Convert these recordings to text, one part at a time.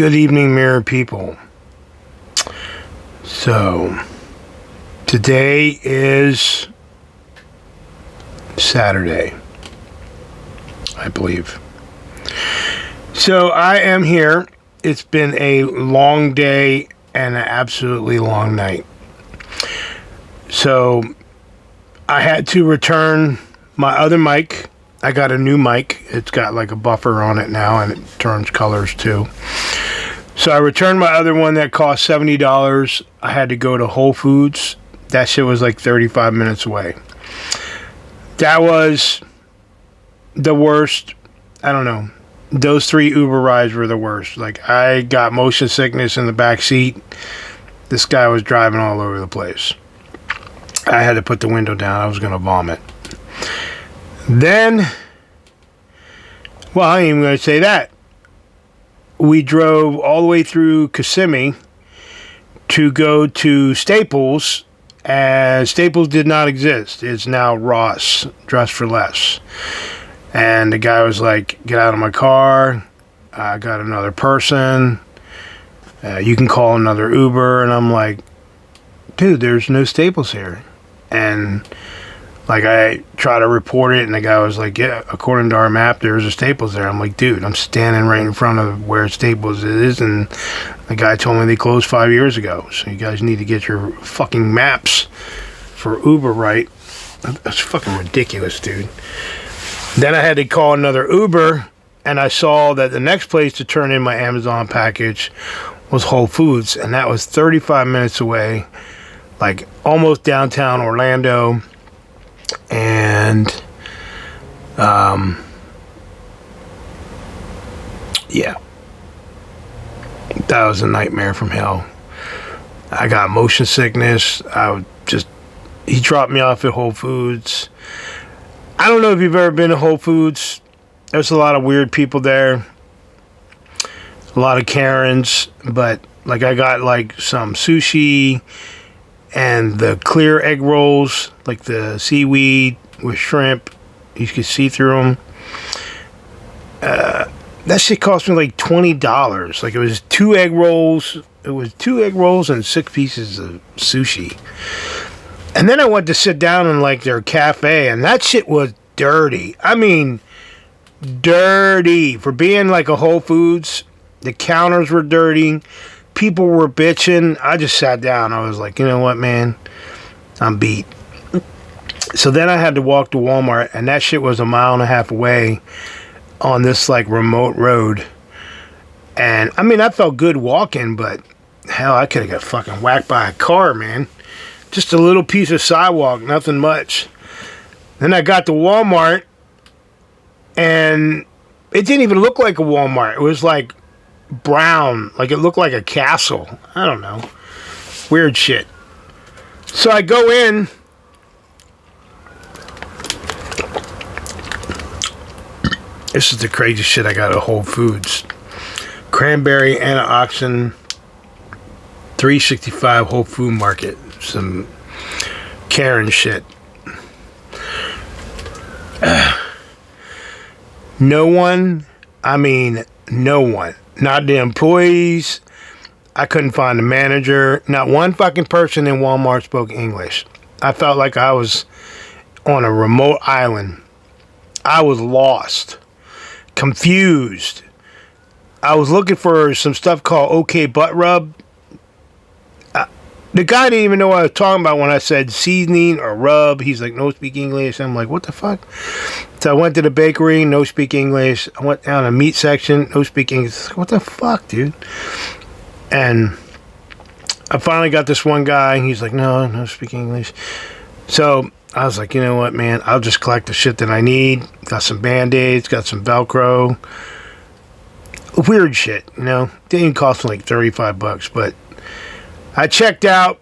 Good evening, Mirror people. So, today is Saturday, I believe. So, I am here. It's been a long day and an absolutely long night. So, I had to return my other mic. I got a new mic. It's got like a buffer on it now, and it turns colors too. So I returned my other one that cost $70. I had to go to Whole Foods. That shit was like 35 minutes away. That was the worst. I don't know. Those 3 Uber rides were the worst. Like, I got motion sickness in the back seat. This guy was driving all over the place. I had to put the window down. I was going to vomit. Then, well, I ain't even going to say that. We drove all the way through Kissimmee to go to Staples, and Staples did not exist. It's now Ross, Dress for Less. And the guy was like, get out of my car. I got another person. You can call another Uber. And I'm like, dude, there's no Staples here. And like, I try to report it, and the guy was like, yeah, according to our map, there's a Staples there. I'm like, dude, I'm standing right in front of where Staples is, and the guy told me they closed 5 years ago. So you guys need to get your fucking maps for Uber right. That's fucking ridiculous, dude. Then I had to call another Uber, and I saw that the next place to turn in my Amazon package was Whole Foods, and that was 35 minutes away, like almost downtown Orlando. And yeah, that was a nightmare from hell. I got motion sickness. He dropped me off at Whole Foods. I don't know if you've ever been to Whole Foods. There's a lot of weird people there, a lot of Karens, but like, I got like some sushi and the clear egg rolls, like the seaweed with shrimp. You could see through them. That shit cost me like $20. Like, it was 2 egg rolls. It was 2 egg rolls and 6 pieces of sushi. And then I went to sit down in like their cafe, and that shit was dirty. I mean, dirty. For being like a Whole Foods, the counters were dirty. People were bitching. I just sat down. I was like, you know what, man? I'm beat. So then I had to walk to Walmart, and that shit was 1.5 miles away on this like remote road. And I mean, I felt good walking, but hell, I could have got fucking whacked by a car, man. Just a little piece of sidewalk, nothing much. Then I got to Walmart, and it didn't even look like a Walmart. It was like brown, like it looked like a castle. I don't know, weird shit. So I go in, this is the crazy shit I got at Whole Foods. Cranberry antioxidant, 365 Whole Food Market. Some Karen shit. No one, not the employees. I couldn't find the manager. Not one fucking person in Walmart spoke English. I felt like I was on a remote island. I was lost, confused. I was looking for some stuff called OK Butt Rub. The guy didn't even know what I was talking about when I said seasoning or rub. He's like, no speak English. I'm like, what the fuck? So I went to the bakery, no speak English. I went down the meat section, no speak English. What the fuck, dude? And I finally got this one guy, and he's like, no speak English. So I was like, you know what, man? I'll just collect the shit that I need. Got some Band-Aids, got some Velcro. Weird shit, you know? Didn't cost me like $35, but I checked out,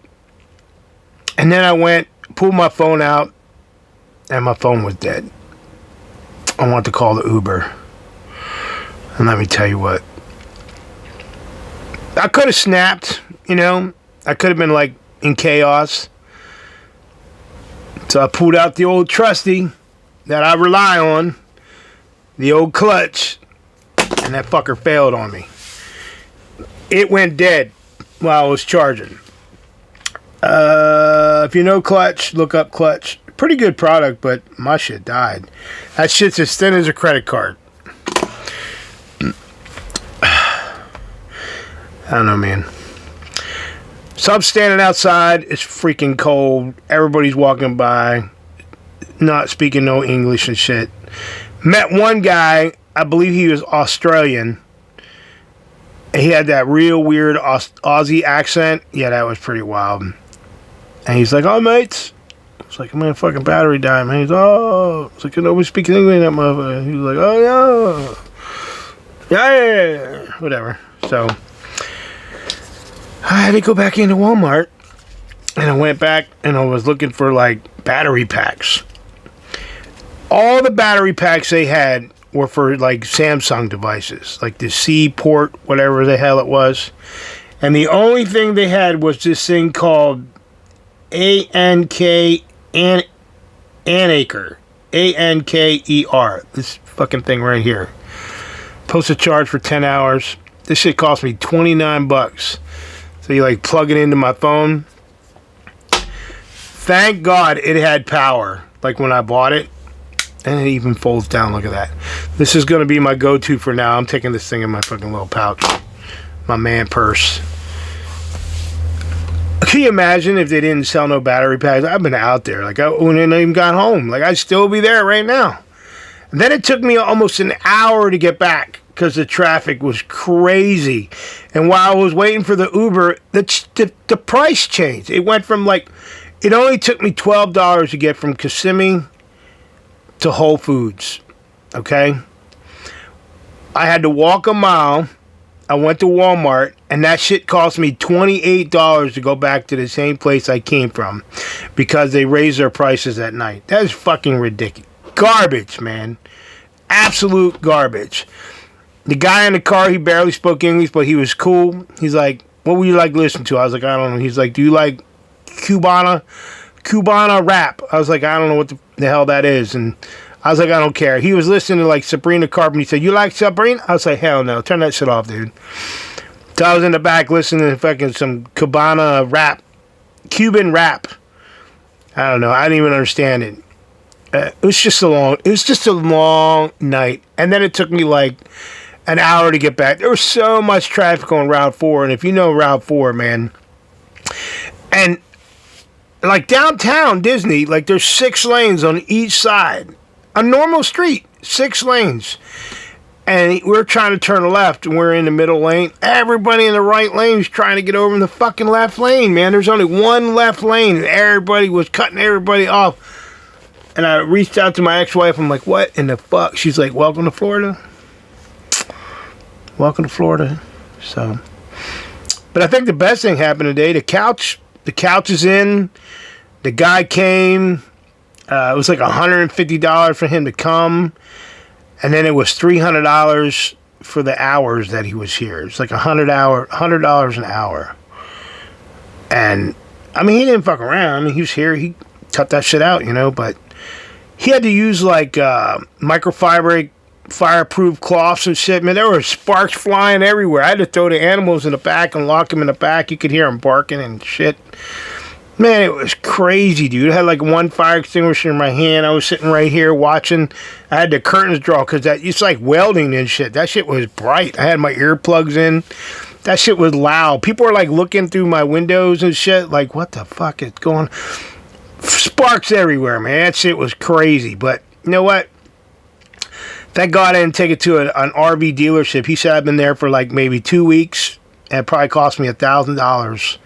and then I went, pulled my phone out, and my phone was dead. I wanted to call the Uber. And let me tell you what. I could have snapped, you know. I could have been like in chaos. So I pulled out the old trusty that I rely on, the old clutch, and that fucker failed on me. it went dead while I was charging. If you know Clutch, look up Clutch. Pretty good product, but my shit died. That shit's as thin as a credit card. I don't know, man. So I'm standing outside. It's freaking cold. Everybody's walking by, not speaking no English and shit. Met one guy. I believe he was Australian. He had that real weird Aussie accent. Yeah, that was pretty wild. And he's like, "Oh, mates." I was like, "Man, fucking battery died, man." He's, "Oh." It's like, "Nobody speaks English, that motherfucker." He was like, "Oh, yeah. Whatever." So I had to go back into Walmart. And I went back and I was looking for, like, battery packs. All the battery packs they had were for, like, Samsung devices. Like the C port, whatever the hell it was. And the only thing they had was this thing called ANK Anker. ANKER. This fucking thing right here. Posted charge for 10 hours. This shit cost me $29. So you like plug it into my phone. Thank God it had power. Like when I bought it. And it even folds down. Look at that. This is going to be my go-to for now. I'm taking this thing in my fucking little pouch. My man purse. Can you imagine if they didn't sell no battery packs? I've been out there. Like, I wouldn't even got home. Like, I'd still be there right now. And then it took me almost an hour to get back because the traffic was crazy. And while I was waiting for the Uber, the price changed. It went from like, it only took me $12 to get from Kissimmee to Whole Foods. Okay? I had to walk a mile. I went to Walmart, and that shit cost me $28 to go back to the same place I came from because they raised their prices at night. That is fucking ridiculous. Garbage, man. Absolute garbage. The guy in the car, he barely spoke English, but he was cool. He's like, "What would you like to listen to?" I was like, "I don't know." He's like, "Do you like Cubana rap?" I was like, "I don't know what the hell that is." And I was like, "I don't care." He was listening to like Sabrina Carpenter. He said, "You like Sabrina?" I was like, "Hell no. Turn that shit off, dude." So I was in the back listening to fucking some Cubana rap. Cuban rap. I don't know. I didn't even understand it. It was just a long night. And then it took me like an hour to get back. There was so much traffic on Route 4. And if you know Route 4, man. And like downtown Disney, like there's 6 lanes on each side. A normal street, 6 lanes. And we're trying to turn left, and we're in the middle lane. Everybody in the right lane is trying to get over in the fucking left lane, man. There's only one left lane, and everybody was cutting everybody off. And I reached out to my ex-wife. I'm like, "What in the fuck?" She's like, "Welcome to Florida." Welcome to Florida. So, but I think the best thing happened today. The couch is in. The guy came. It was like $150 for him to come. And then it was $300 for the hours that he was here. It's like $100 an hour. And, I mean, he didn't fuck around. I mean, he was here. He cut that shit out, you know. But he had to use, like, microfiber, fireproof cloths and shit. Man, there were sparks flying everywhere. I had to throw the animals in the back and lock them in the back. You could hear them barking and shit. Man, it was crazy, dude. I had like one fire extinguisher in my hand. I was sitting right here watching. I had the curtains drawn because it's like welding and shit. That shit was bright. I had my earplugs in. That shit was loud. People were like looking through my windows and shit. Like, what the fuck is going on? Sparks everywhere, man. That shit was crazy. But you know what? Thank God I didn't take it to an RV dealership. He said I've been there for like maybe 2 weeks. And it probably cost me $1,000.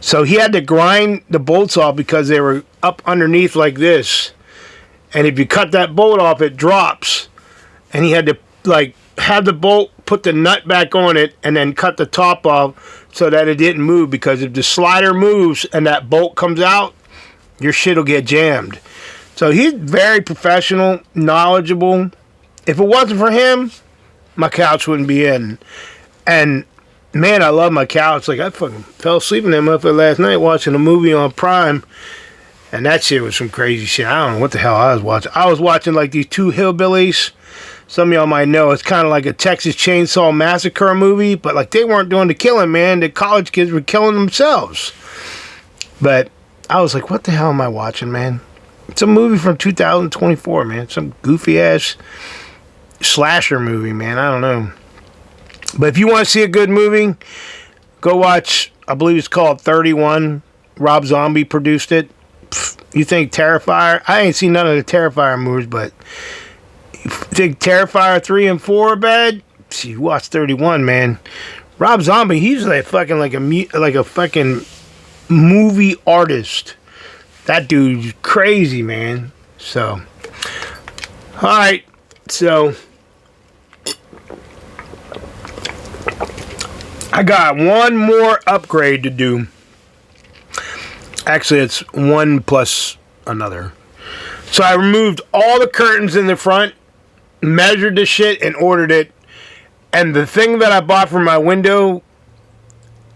So he had to grind the bolts off because they were up underneath like this. And if you cut that bolt off, it drops. And he had to like have the bolt, put the nut back on it, and then cut the top off so that it didn't move. Because if the slider moves and that bolt comes out, your shit will get jammed. So he's very professional, knowledgeable. If it wasn't for him, my couch wouldn't be in. And man, I love my couch. Like, I fucking fell asleep in that motherfucker last night watching a movie on Prime. And that shit was some crazy shit. I don't know what the hell I was watching. I was watching, like, these 2 hillbillies some of y'all might know, it's kind of like a Texas Chainsaw Massacre movie, but like they weren't doing the killing, man. The college kids were killing themselves. But I was like, what the hell am I watching, man? It's a movie from 2024, man. Some goofy ass slasher movie, man. I don't know. But if you want to see a good movie, go watch, I believe it's called 31. Rob Zombie produced it. You think Terrifier? I ain't seen none of the Terrifier movies, but you think Terrifier 3 and 4 are bad? See, you watch 31, man. Rob Zombie, he's like fucking like a fucking movie artist. That dude's crazy, man. So, alright. So, I got one more upgrade to do. Actually, it's one plus another. So I removed all the curtains in the front, measured the shit, and ordered it. And the thing that I bought for my window,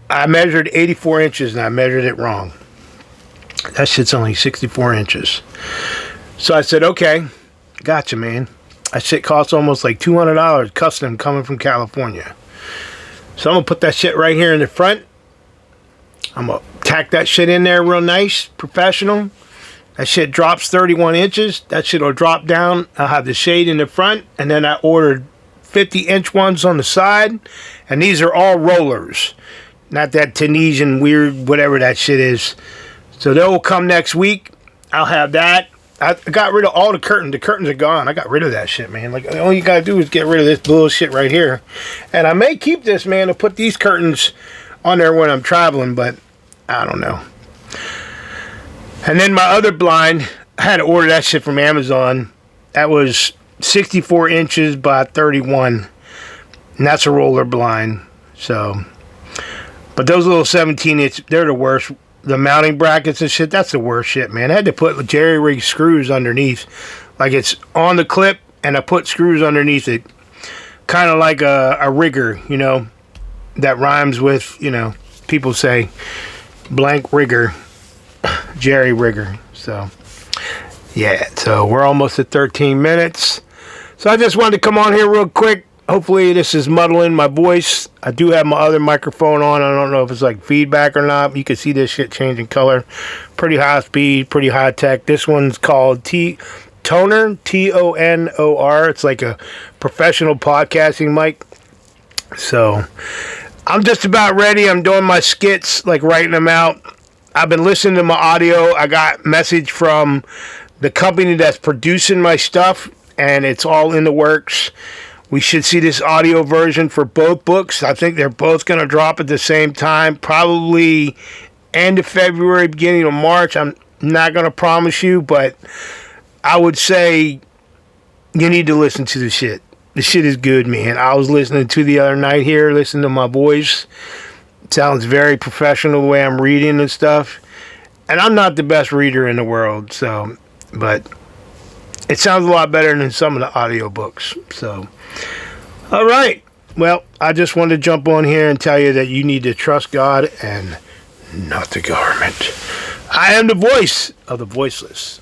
I measured 84 inches, and I measured it wrong. That shit's only 64 inches. So I said, okay, gotcha, man. That shit costs almost like $200 custom coming from California. So I'm going to put that shit right here in the front. I'm going to tack that shit in there real nice, professional. That shit drops 31 inches. That shit will drop down. I'll have the shade in the front. And then I ordered 50-inch ones on the side. And these are all rollers. Not that Tunisian weird whatever that shit is. So they will come next week. I'll have that. I got rid of all the curtains. The curtains are gone. I got rid of that shit, man. Like, all you gotta do is get rid of this bullshit right here. And I may keep this, man, to put these curtains on there when I'm traveling, but I don't know. And then my other blind, I had to order that shit from Amazon. That was 64 inches by 31. And that's a roller blind. So, but those little 17-inch, they're the worst. The mounting brackets and shit, that's the worst shit, man. I had to put jerry rig screws underneath. Like, it's on the clip, and I put screws underneath it. Kind of like a rigger, you know, that rhymes with, you know, people say blank rigger, jerry rigger. So, yeah, so we're almost at 13 minutes. So I just wanted to come on here real quick. Hopefully this is muddling my voice. I do have my other microphone on. I don't know if it's like feedback or not. You can see this shit changing color. Pretty high speed, pretty high tech. This one's called Tonor, T-O-N-O-R. It's like a professional podcasting mic. So I'm just about ready. I'm doing my skits, like writing them out. I've been listening to my audio. I got message from the company that's producing my stuff, and it's all in the works. We should see this audio version for both books. I think they're both going to drop at the same time. Probably end of February, beginning of March. I'm not going to promise you, but I would say you need to listen to the shit. The shit is good, man. I was listening to the other night here, listening to my voice. It sounds very professional the way I'm reading and stuff. And I'm not the best reader in the world, so, but it sounds a lot better than some of the audiobooks. So, all right. Well, I just wanted to jump on here and tell you that you need to trust God and not the government. I am the voice of the voiceless.